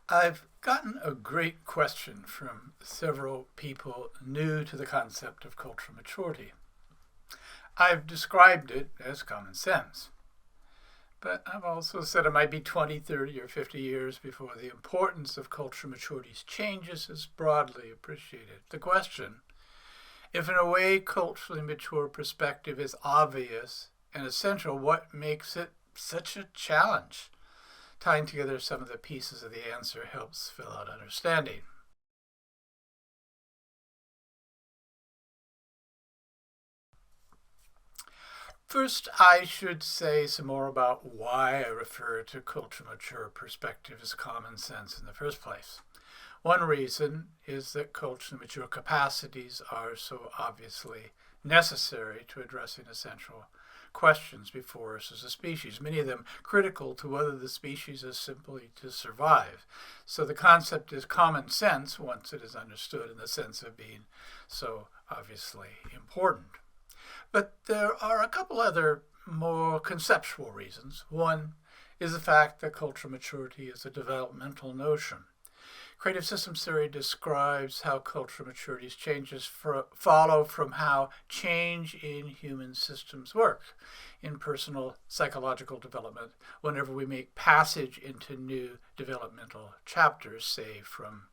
I've gotten a great question from several people new to the concept of cultural maturity. I've described it as common sense, but I've also said it might be 20, 30, or 50 years before the importance of cultural maturity's changes is broadly appreciated. The question, if in a way culturally mature perspective is obvious and essential, what makes it such a challenge? Tying together some of the pieces of the answer helps fill out understanding. First, I should say some more about why I refer to culture mature perspective as common sense in the first place. One reason is that culturally mature capacities are so obviously necessary to addressing essential questions before us as a species, many of them critical to whether the species is simply to survive. So the concept is common sense once it is understood in the sense of being so obviously important. But there are a couple other more conceptual reasons. One is the fact that cultural maturity is a developmental notion. Creative systems theory describes how cultural maturity's changes follow from how change in human systems work in personal psychological development whenever we make passage into new developmental chapters, say from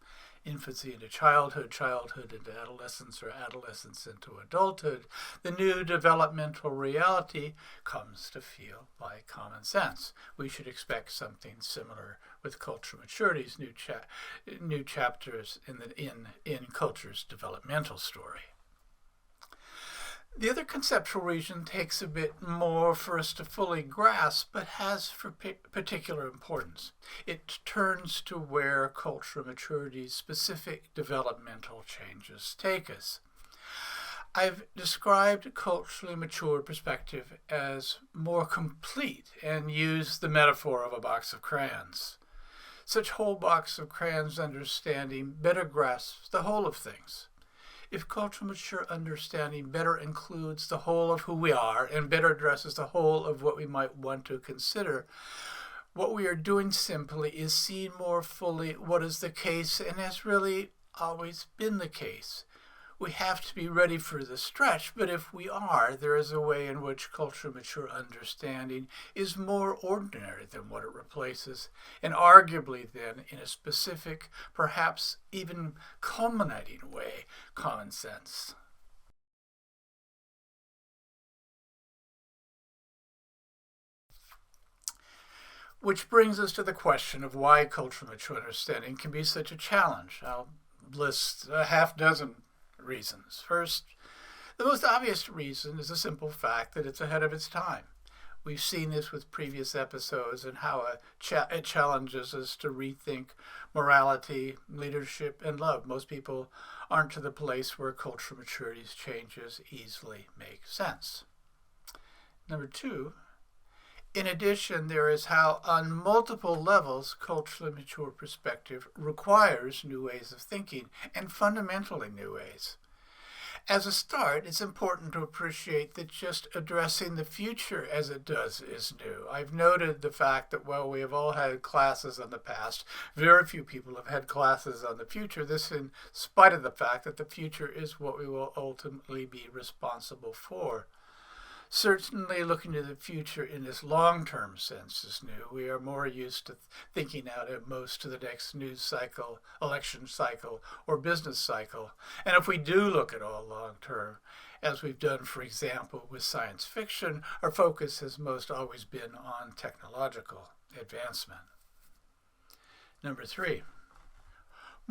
infancy into childhood, childhood into adolescence, or adolescence into adulthood, the new developmental reality comes to feel like common sense. We should expect something similar with cultural maturity's new chapters in culture's developmental story. The other conceptual reason takes a bit more for us to fully grasp, but has for particular importance. It turns to where cultural maturity's specific developmental changes take us. I've described culturally mature perspective as more complete and used the metaphor of a box of crayons. Such whole box of crayons understanding better grasps the whole of things. If cultural mature understanding better includes the whole of who we are and better addresses the whole of what we might want to consider, what we are doing simply is seeing more fully what is the case and has really always been the case. We have to be ready for the stretch, but if we are, there is a way in which culturally mature understanding is more ordinary than what it replaces, and arguably then, in a specific, perhaps even culminating way, common sense. Which brings us to the question of why culturally mature understanding can be such a challenge. I'll list a half dozen reasons. First, the most obvious reason is the simple fact that it's ahead of its time. We've seen this with previous episodes and how it challenges us to rethink morality, leadership, and love. Most people aren't to the place where cultural maturity's changes easily make sense. Number two, in addition, there is how, on multiple levels, culturally mature perspective requires new ways of thinking, and fundamentally new ways. As a start, it's important to appreciate that just addressing the future as it does is new. I've noted the fact that while we have all had classes on the past, very few people have had classes on the future. This in spite of the fact that the future is what we will ultimately be responsible for. Certainly, looking to the future in this long-term sense is new. We are more used to thinking out at most to the next news cycle, election cycle, or business cycle. And if we do look at all long-term, as we've done, for example, with science fiction, our focus has most always been on technological advancement. Number three,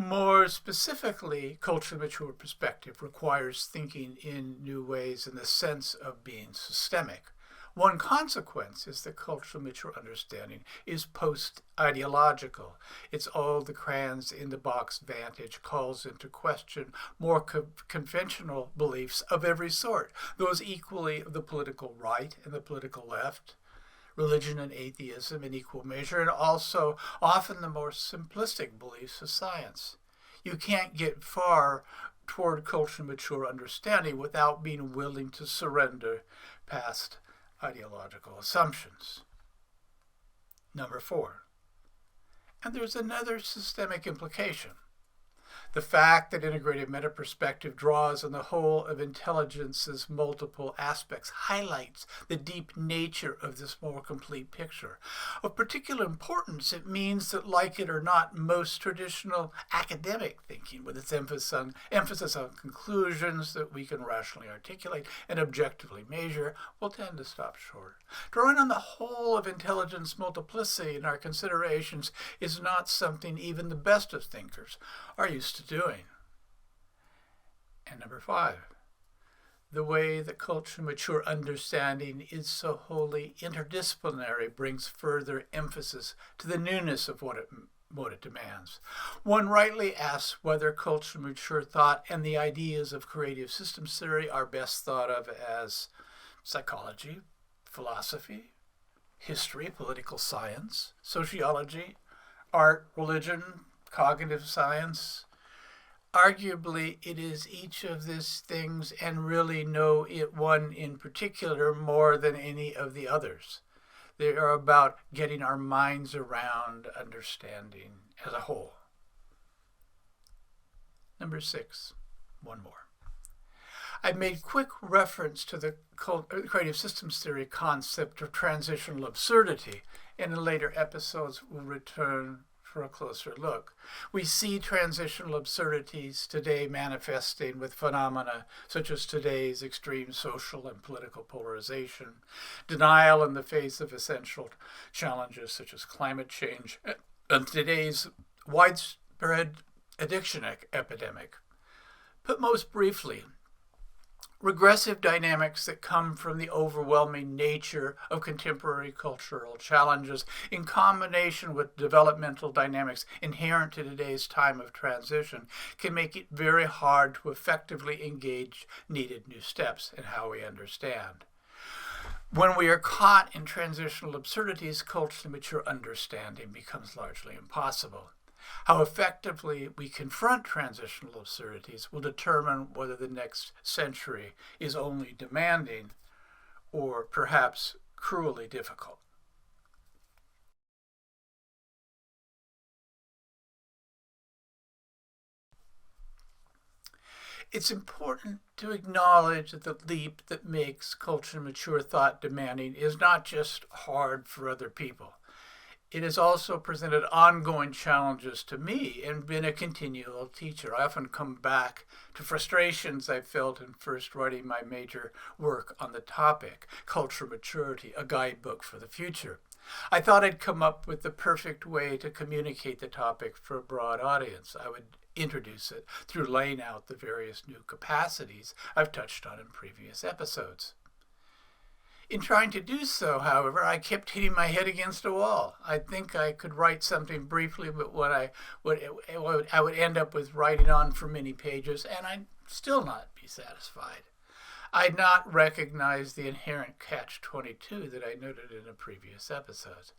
more specifically, culturally mature perspective requires thinking in new ways in the sense of being systemic. One consequence is that culturally mature understanding is post-ideological. It's all the crayons in the box vantage calls into question more conventional beliefs of every sort, those equally of the political right and the political left, religion and atheism in equal measure, and also often the more simplistic beliefs of science. You can't get far toward culturally mature understanding without being willing to surrender past ideological assumptions. Number four, And there's another systemic implication. The fact that integrated meta-perspective draws on the whole of intelligence's multiple aspects highlights the deep nature of this more complete picture. Of particular importance, it means that, like it or not, most traditional academic thinking, with its emphasis on conclusions that we can rationally articulate and objectively measure, will tend to stop short. Drawing on the whole of intelligence multiplicity in our considerations is not something even the best of thinkers are used to doing. And number 5, the way that culturally mature understanding is so wholly interdisciplinary brings further emphasis to the newness of what it demands. One rightly asks whether culturally mature thought and the ideas of creative systems theory are best thought of as psychology, philosophy, history, political science, sociology, art, religion, cognitive science. Arguably, it is each of these things, and really no one in particular more than any of the others. They are about getting our minds around understanding as a whole. Number 6, one more. I made quick reference to the creative systems theory concept of transitional absurdity. In later episodes, we'll return for a closer look. We see transitional absurdities today manifesting with phenomena such as today's extreme social and political polarization, denial in the face of essential challenges such as climate change, and today's widespread addiction epidemic. Put most briefly, regressive dynamics that come from the overwhelming nature of contemporary cultural challenges in combination with developmental dynamics inherent to today's time of transition can make it very hard to effectively engage needed new steps in how we understand. When we are caught in transitional absurdities, culturally mature understanding becomes largely impossible. How effectively we confront transitional absurdities will determine whether the next century is only demanding or perhaps cruelly difficult. It's important to acknowledge that the leap that makes culturally mature thought demanding is not just hard for other people. It has also presented ongoing challenges to me and been a continual teacher. I often come back to frustrations I felt in first writing my major work on the topic, Cultural Maturity, a Guidebook for the Future. I thought I'd come up with the perfect way to communicate the topic for a broad audience. I would introduce it through laying out the various new capacities I've touched on in previous episodes. In trying to do so, however, I kept hitting my head against a wall. I think I could write something briefly, but I would end up with writing on for many pages, and I'd still not be satisfied. I'd not recognize the inherent catch-22 that I noted in a previous episode.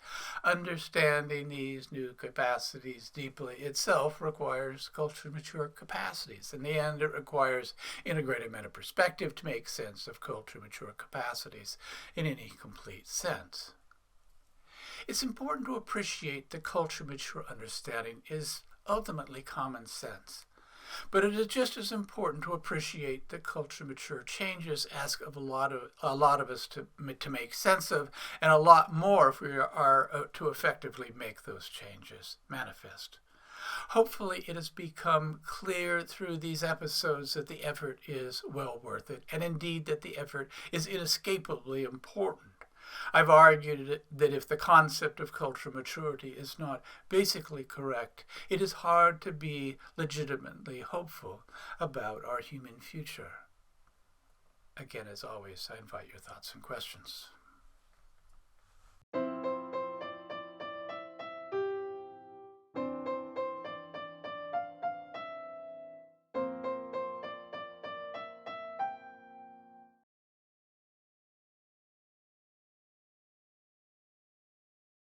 Understanding these new capacities deeply itself requires culturally mature capacities. In the end, it requires integrated meta-perspective to make sense of culturally mature capacities in any complete sense. It's important to appreciate that culturally mature understanding is ultimately common sense. But it is just as important to appreciate that culturally mature changes ask of a lot of us to make sense of, and a lot more if we are to effectively make those changes manifest. Hopefully it has become clear through these episodes that the effort is well worth it, and indeed that the effort is inescapably important. I've argued that if the concept of cultural maturity is not basically correct, it is hard to be legitimately hopeful about our human future. Again, as always, I invite your thoughts and questions.